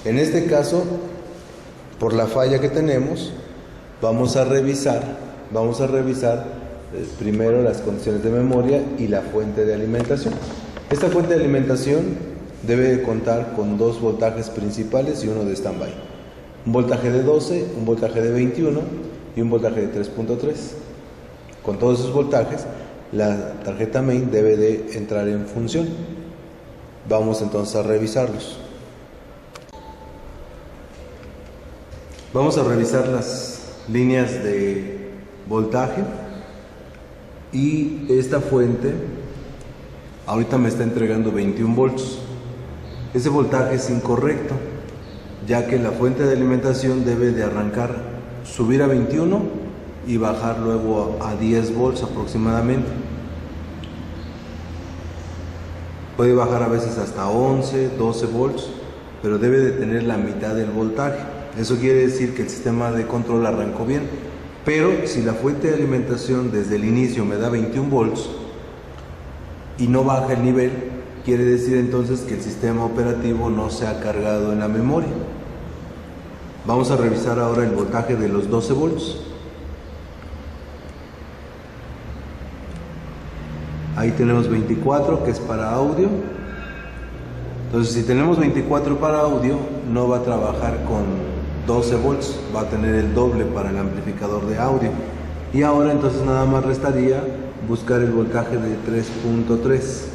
En este caso, por la falla que tenemos, vamos a revisar primero las condiciones de memoria y la fuente de alimentación. Esta fuente de alimentación debe de contar con 2 voltajes principales y uno de standby. Un voltaje de 12, un voltaje de 21 y un voltaje de 3.3. Con todos esos voltajes, la tarjeta main debe de entrar en función. Vamos entonces a revisarlos. Vamos a revisar las líneas de voltaje, y esta fuente ahorita me está entregando 21 volts. Ese voltaje es incorrecto, ya que la fuente de alimentación debe de arrancar, subir a 21 y bajar luego a 10 volts aproximadamente. Puede bajar a veces hasta 11, 12 volts, pero debe de tener la mitad del voltaje. Eso quiere decir que el sistema de control arrancó bien. Pero si la fuente de alimentación desde el inicio me da 21 volts y no baja el nivel, quiere decir entonces que el sistema operativo no se ha cargado en la memoria. Vamos a revisar ahora el voltaje de los 12 volts. Ahí tenemos 24, que es para audio. Entonces, si tenemos 24 para audio, no va a trabajar con 12 volts, va a tener el doble para el amplificador de audio. Y ahora entonces nada más restaría buscar el voltaje de 3.3.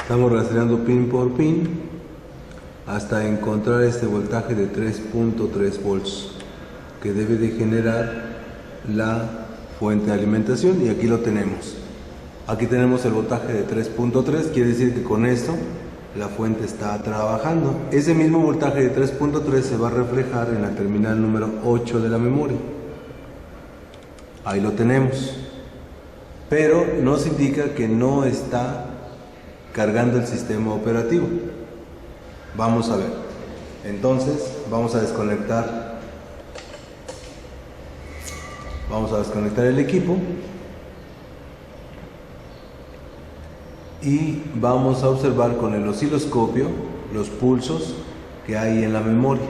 Estamos rastreando pin por pin hasta encontrar este voltaje de 3.3 volts que debe de generar la fuente de alimentación, y aquí lo tenemos. Aquí tenemos el voltaje de 3.3, quiere decir que con esto la fuente está trabajando. Ese mismo voltaje de 3.3 se va a reflejar en la terminal número 8 de la memoria. Ahí lo tenemos, pero nos indica que no está cargando el sistema operativo. Vamos a ver. Entonces vamos a desconectar el equipo y vamos a observar con el osciloscopio los pulsos que hay en la memoria.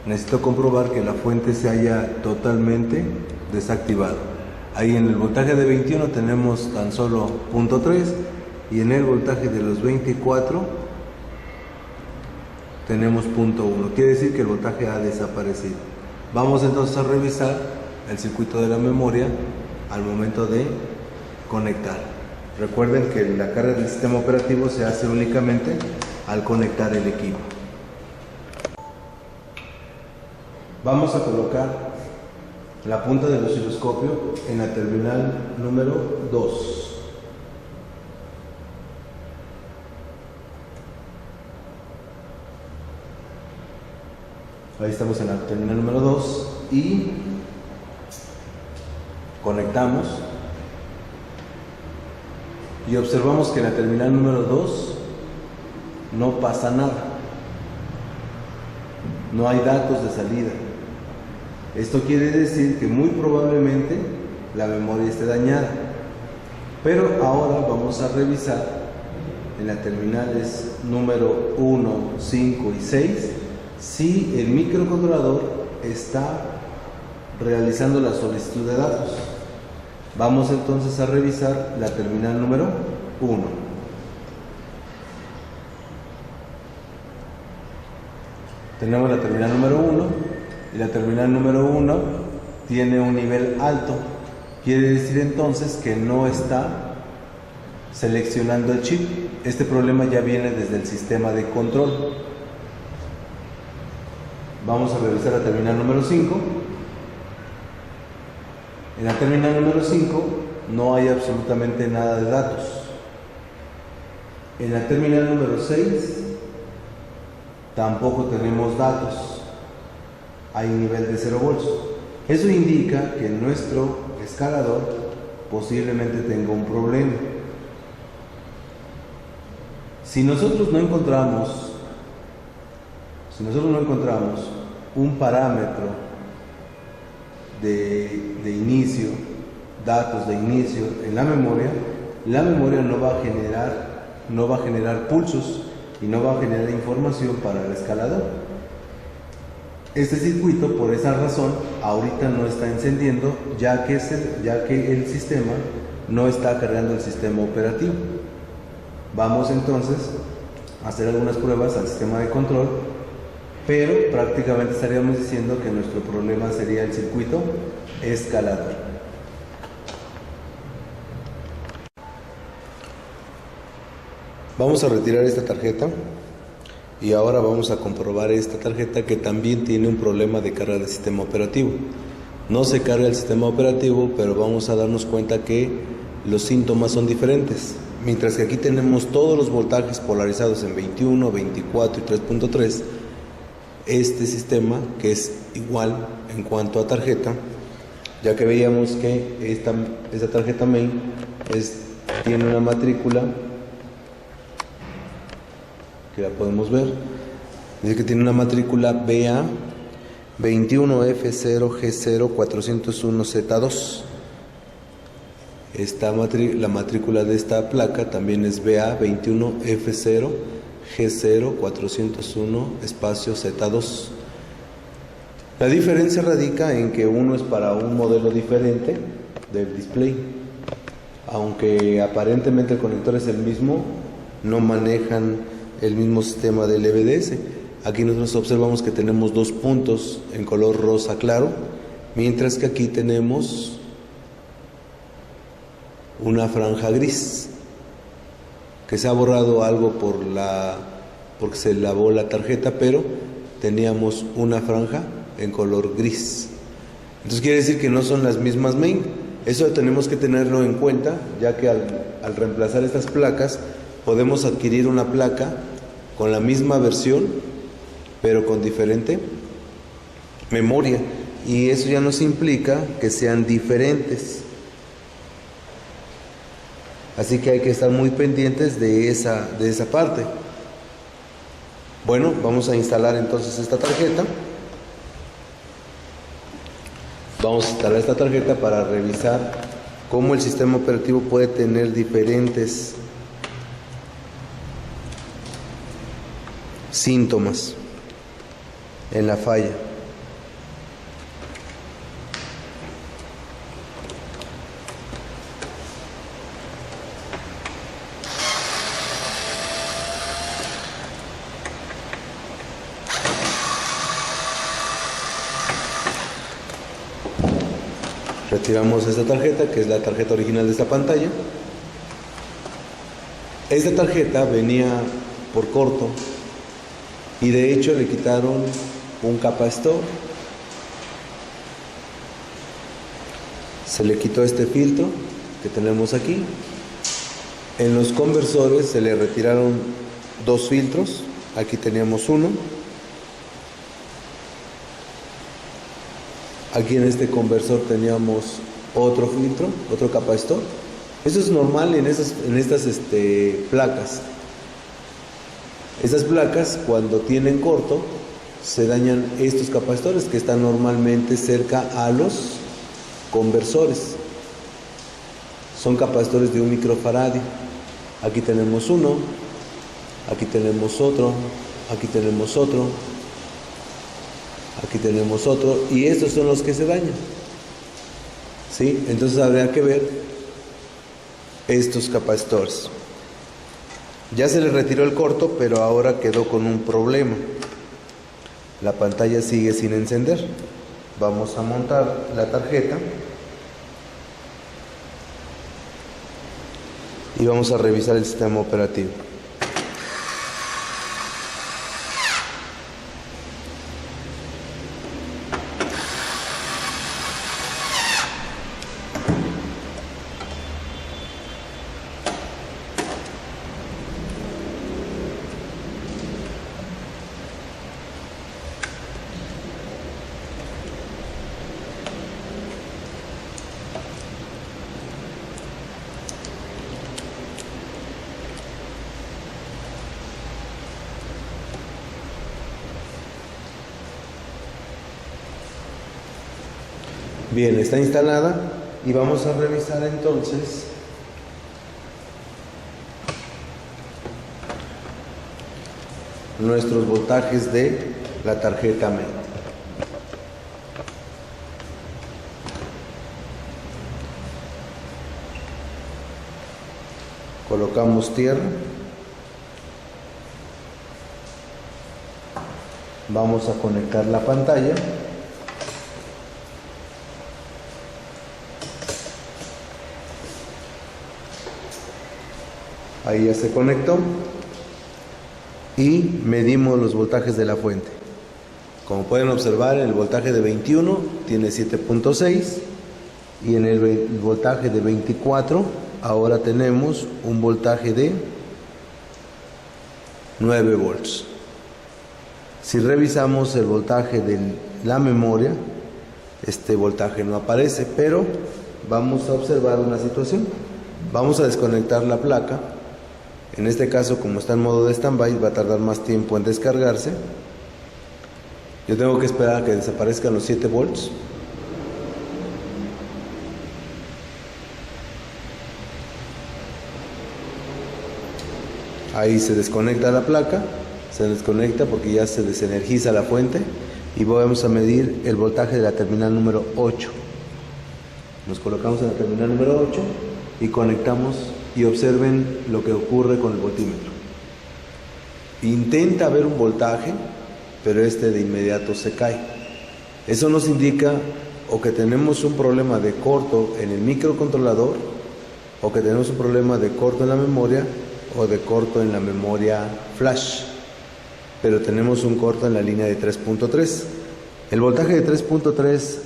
Necesito comprobar que la fuente se haya totalmente desactivado. Ahí en el voltaje de 21 tenemos tan solo 0.3, y en el voltaje de los 24 tenemos 0.1. Quiere decir que el voltaje ha desaparecido. Vamos entonces a revisar el circuito de la memoria al momento de conectar. Recuerden que la carga del sistema operativo se hace únicamente al conectar el equipo. Vamos a colocar la punta del osciloscopio en la terminal número 2. Ahí estamos en la terminal número 2 y conectamos y observamos que en la terminal número 2 no pasa nada, no hay datos de salida. Esto quiere decir que muy probablemente la memoria esté dañada, pero ahora vamos a revisar en las terminales número 1, 5 y 6 si el microcontrolador está realizando la solicitud de datos. Vamos entonces a revisar la terminal número 1. Tenemos la terminal número 1 y la terminal número 1 tiene un nivel alto. Quiere decir entonces que no está seleccionando el chip. Este problema ya viene desde el sistema de control. Vamos a revisar la terminal número 5. En la terminal número 5 no hay absolutamente nada de datos. En la terminal número 6 tampoco tenemos datos. Hay nivel de 0 volts. Eso indica que nuestro escalador posiblemente tenga un problema. Si nosotros no encontramos un parámetro de inicio, datos de inicio en la memoria no va a generar pulsos y no va a generar información para el escalador. Este circuito, por esa razón, ahorita no está encendiendo, ya que el sistema no está cargando el sistema operativo. Vamos entonces a hacer algunas pruebas al sistema de control, pero prácticamente estaríamos diciendo que nuestro problema sería el circuito escalador. Vamos a retirar esta tarjeta y ahora vamos a comprobar esta tarjeta, que también tiene un problema de carga del sistema operativo. No se carga el sistema operativo, pero vamos a darnos cuenta que los síntomas son diferentes. Mientras que aquí tenemos todos los voltajes polarizados en 21, 24 y 3.3, este sistema, que es igual en cuanto a tarjeta, ya que veíamos que esta tarjeta main tiene una matrícula, que la podemos ver, dice que tiene una matrícula BA 21F0G0401Z2. La matrícula de esta placa también es BA 21F0G0401 espacio Z2. La diferencia radica en que uno es para un modelo diferente del display. Aunque aparentemente el conector es el mismo, no manejan el mismo sistema del LVDS. Aquí nosotros observamos que tenemos dos puntos en color rosa claro, mientras que aquí tenemos una franja gris. que se ha borrado algo porque se lavó la tarjeta, pero teníamos una franja en color gris. Entonces quiere decir que no son las mismas main. Eso tenemos que tenerlo en cuenta, ya que al reemplazar estas placas podemos adquirir una placa con la misma versión, pero con diferente memoria, y eso ya nos implica que sean diferentes. Así que hay que estar muy pendientes de esa parte. Bueno, vamos a instalar entonces esta tarjeta. Vamos a instalar esta tarjeta para revisar cómo el sistema operativo puede tener diferentes síntomas en la falla. Retiramos esta tarjeta, que es la tarjeta original de esta pantalla. Esta tarjeta venía por corto y de hecho le quitaron un capacitor. Se le quitó este filtro que tenemos aquí. En los conversores se le retiraron 2 filtros. Aquí teníamos uno. Aquí en este conversor teníamos otro filtro, otro capacitor. Eso es normal en estas placas. Estas placas, cuando tienen corto, se dañan estos capacitores que están normalmente cerca a los conversores. Son capacitores de 1 microfaradio. Aquí tenemos uno, aquí tenemos otro, aquí tenemos otro, aquí tenemos otro, y estos son los que se dañan. ¿Sí? Entonces habría que ver estos capacitores. Ya se le retiró el corto, pero ahora quedó con un problema. La pantalla sigue sin encender. Vamos a montar la tarjeta y vamos a revisar el sistema operativo. Bien, está instalada y vamos a revisar entonces nuestros voltajes de la tarjeta main. Colocamos tierra. Vamos a conectar la pantalla. Ahí ya se conectó y medimos los voltajes de la fuente. Como pueden observar, el voltaje de 21 tiene 7.6 y en el voltaje de 24 ahora tenemos un voltaje de 9 volts. Si revisamos el voltaje de la memoria, este voltaje no aparece, pero vamos a observar una situación. Vamos a desconectar la placa. En este caso, como está en modo de stand-by, va a tardar más tiempo en descargarse. Yo tengo que esperar a que desaparezcan los 7 volts. Ahí se desconecta la placa, se desconecta porque ya se desenergiza la fuente, y vamos a medir el voltaje de la terminal número 8. Nos colocamos en la terminal número 8 y conectamos, y observen lo que ocurre con el voltímetro. Intenta ver un voltaje, pero este de inmediato se cae. Eso nos indica o que tenemos un problema de corto en el microcontrolador, o que tenemos un problema de corto en la memoria, o de corto en la memoria flash, pero tenemos un corto en la línea de 3.3. El voltaje de 3.3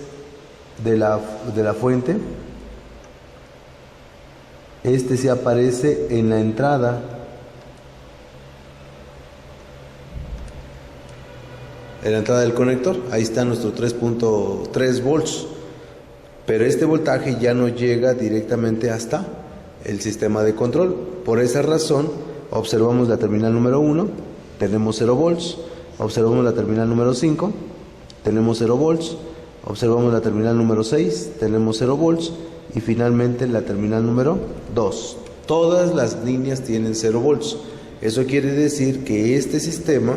de la fuente, este se aparece en la entrada del conector. Ahí está nuestro 3.3 volts, pero este voltaje ya no llega directamente hasta el sistema de control. Por esa razón observamos la terminal número 1, tenemos 0 volts, observamos la terminal número 5, tenemos 0 volts, observamos la terminal número 6, tenemos 0 volts, y finalmente la terminal número 2. Todas las líneas tienen 0 volts. Eso quiere decir que este sistema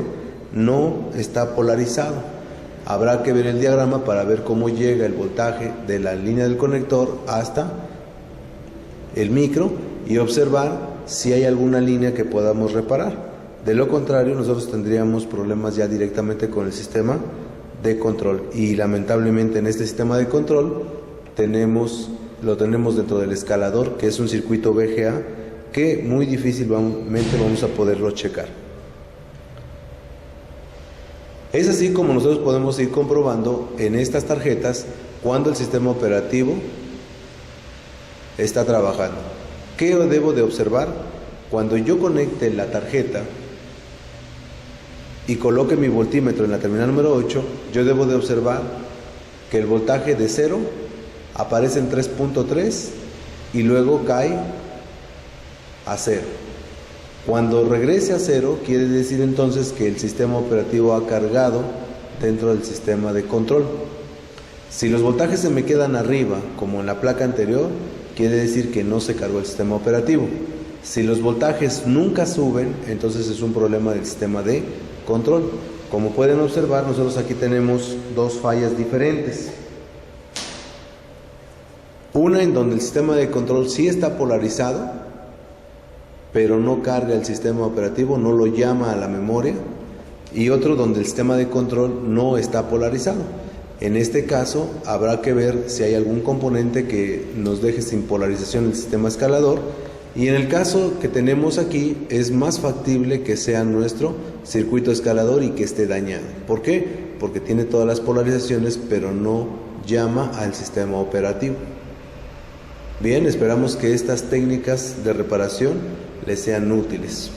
no está polarizado. Habrá que ver el diagrama para ver cómo llega el voltaje de la línea del conector hasta el micro y observar si hay alguna línea que podamos reparar. De lo contrario, nosotros tendríamos problemas ya directamente con el sistema de control, y lamentablemente en este sistema de control lo tenemos dentro del escalador, que es un circuito VGA que muy difícilmente vamos a poderlo checar. Es así como nosotros podemos ir comprobando en estas tarjetas cuando el sistema operativo está trabajando. ¿Qué debo de observar? Cuando yo conecte la tarjeta y coloque mi voltímetro en la terminal número 8, yo debo de observar que el voltaje de 0 aparece en 3.3 y luego cae a 0. Cuando regrese a 0, quiere decir entonces que el sistema operativo ha cargado dentro del sistema de control. Si los voltajes se me quedan arriba, como en la placa anterior, quiere decir que no se cargó el sistema operativo. Si los voltajes nunca suben, entonces es un problema del sistema de control. Como pueden observar, nosotros aquí tenemos dos fallas diferentes. Una en donde el sistema de control sí está polarizado, pero no carga el sistema operativo, no lo llama a la memoria, y otro donde el sistema de control no está polarizado. En este caso habrá que ver si hay algún componente que nos deje sin polarización el sistema escalador, y en el caso que tenemos aquí es más factible que sea nuestro circuito escalador y que esté dañado. ¿Por qué? Porque tiene todas las polarizaciones pero no llama al sistema operativo. Bien, esperamos que estas técnicas de reparación les sean útiles.